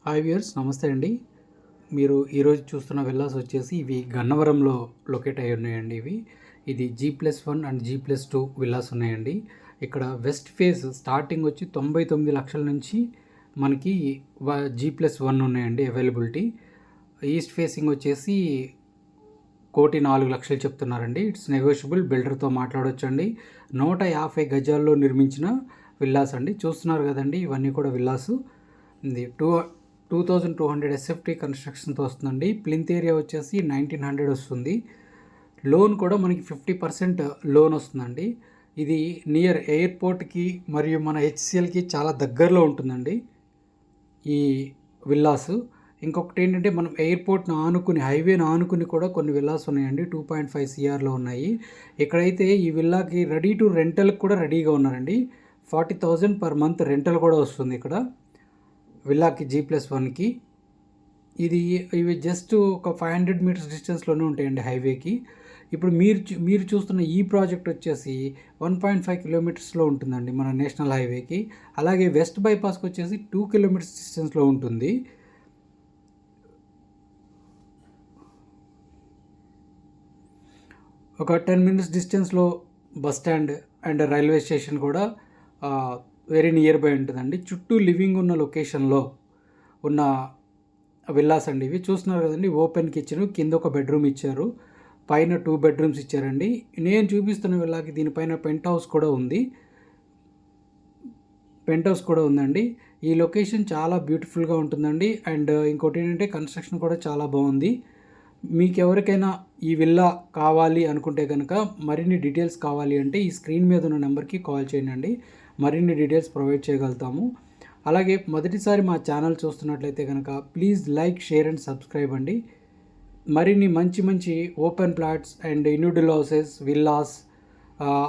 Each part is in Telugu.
హాయ్ వ్యూయర్స్, నమస్తే అండి. మీరు ఈరోజు చూస్తున్న విల్లాస్ వచ్చేసి ఇవి గన్నవరంలో లొకేట్ అయ్యి ఉన్నాయండి. ఇది G+1 అండ్ G+2 విల్లాస్ ఉన్నాయండి. ఇక్కడ వెస్ట్ ఫేస్ స్టార్టింగ్ వచ్చి 99 లక్షల నుంచి మనకి G+1 ఉన్నాయండి అవైలబిలిటీ. ఈస్ట్ ఫేసింగ్ వచ్చేసి 1,04,00,000 చెప్తున్నారండి. It's negotiable, బిల్డర్తో మాట్లాడొచ్చండి. 150 గజాల్లో నిర్మించిన విల్లాస్ అండి. చూస్తున్నారు కదండి, ఇవన్నీ కూడా విల్లాసు. ఇది 2200 SFT కన్స్ట్రక్షన్తో వస్తుందండి. ప్లింత్ ఏరియా వచ్చేసి 1900 వస్తుంది. లోన్ కూడా మనకి 50% లోన్ వస్తుందండి. ఇది నియర్ ఎయిర్పోర్ట్కి మరియు మన HCLకి చాలా దగ్గరలో ఉంటుందండి ఈ విల్లాసు. ఇంకొకటి ఏంటంటే, మనం ఎయిర్పోర్ట్ను ఆనుకుని, హైవేను ఆనుకుని కూడా కొన్ని విల్లాస్ ఉన్నాయండి. 2.5 CRలో ఉన్నాయి. ఇక్కడైతే ఈ విల్లాకి రెడీ టు రెంటల్కి కూడా రెడీగా ఉన్నారండి. 40,000 పర్ మంత్ రెంటల్ కూడా వస్తుంది ఇక్కడ విల్లాకి G+1కి. ఇవి జస్ట్ ఒక 500 మీటర్స్ డిస్టెన్స్లోనే ఉంటాయండి హైవేకి. ఇప్పుడు మీరు చూస్తున్న ఈ ప్రాజెక్ట్ వచ్చేసి 1.5 కిలోమీటర్స్లో ఉంటుందండి మన నేషనల్ హైవేకి. అలాగే వెస్ట్ బైపాస్కి వచ్చేసి 2 కిలోమీటర్స్ డిస్టెన్స్లో ఉంటుంది. ఒక 10 మినిట్స్ డిస్టెన్స్లో bus stand and railway station కూడా వెరీ నియర్ బై ఉంటుందండి. చుట్టూ లివింగ్ ఉన్న లొకేషన్లో ఉన్న విల్లాస్ అండి ఇవి. చూస్తున్నారు కదండి, ఓపెన్ కిచెన్, కింద ఒక బెడ్రూమ్ ఇచ్చారు, పైన 2 బెడ్రూమ్స్ ఇచ్చారండి. నేను చూపిస్తున్న విల్లాకి దీనిపైన పెంట్ హౌస్ కూడా ఉందండి. ఈ లొకేషన్ చాలా బ్యూటిఫుల్గా ఉంటుందండి. అండ్ ఇంకోటి ఏంటంటే, కన్స్ట్రక్షన్ కూడా చాలా బాగుంది. మీకు ఎవరికైనా ఈ విల్లా కావాలి అనుకుంటే కనుక, మరిన్ని డీటెయిల్స్ కావాలి అంటే ఈ స్క్రీన్ మీద ఉన్న నెంబర్కి కాల్ చేయండి. మరిన్ని డీటెయిల్స్ ప్రొవైడ్ చేయగలుగుతాము. అలాగే మొదటిసారి మా ఛానల్ చూస్తున్నట్లయితే కనుక please like, share and subscribe అండి. మరిన్ని మంచి open plots and individual houses, villas,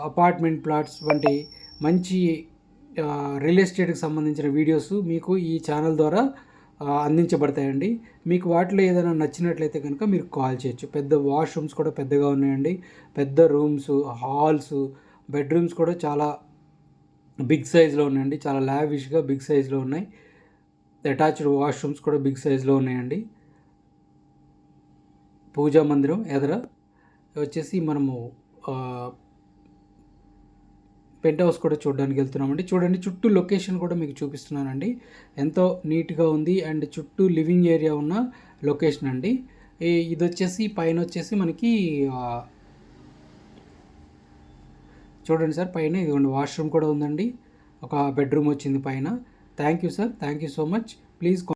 apartment plots వంటి మంచి రియల్ ఎస్టేట్కి సంబంధించిన వీడియోస్ మీకు ఈ ఛానల్ ద్వారా అందించబడతాయండి. మీకు వాటిలో ఏదైనా నచ్చినట్లయితే కనుక మీరు కాల్ చేయొచ్చు. పెద్ద వాష్రూమ్స్ కూడా పెద్దగా ఉన్నాయండి. పెద్ద రూమ్స్, హాల్స్, బెడ్రూమ్స్ కూడా చాలా బిగ్ సైజ్లో ఉన్నాయండి. చాలా లావిష్గా బిగ్ సైజ్లో ఉన్నాయి. అటాచ్డ్ వాష్రూమ్స్ కూడా బిగ్ సైజ్లో ఉన్నాయండి. పూజా మందిరం ఎదర వచ్చేసి మనము పెంట్ హౌస్ కూడా చూడడానికి వెళ్తున్నామండి. చూడండి, చుట్టూ లొకేషన్ కూడా మీకు చూపిస్తున్నానండి. ఎంతో నీట్గా ఉంది అండ్ చుట్టూ లివింగ్ ఏరియా ఉన్న లొకేషన్ అండి. ఇది వచ్చేసి పైన వచ్చేసి మనకి చూడండి సార్, పైన ఇదిగోండి వాష్రూమ్ కూడా ఉందండి. ఒక బెడ్రూమ్ వచ్చింది పైన. Thank you sir, thank you so much. Please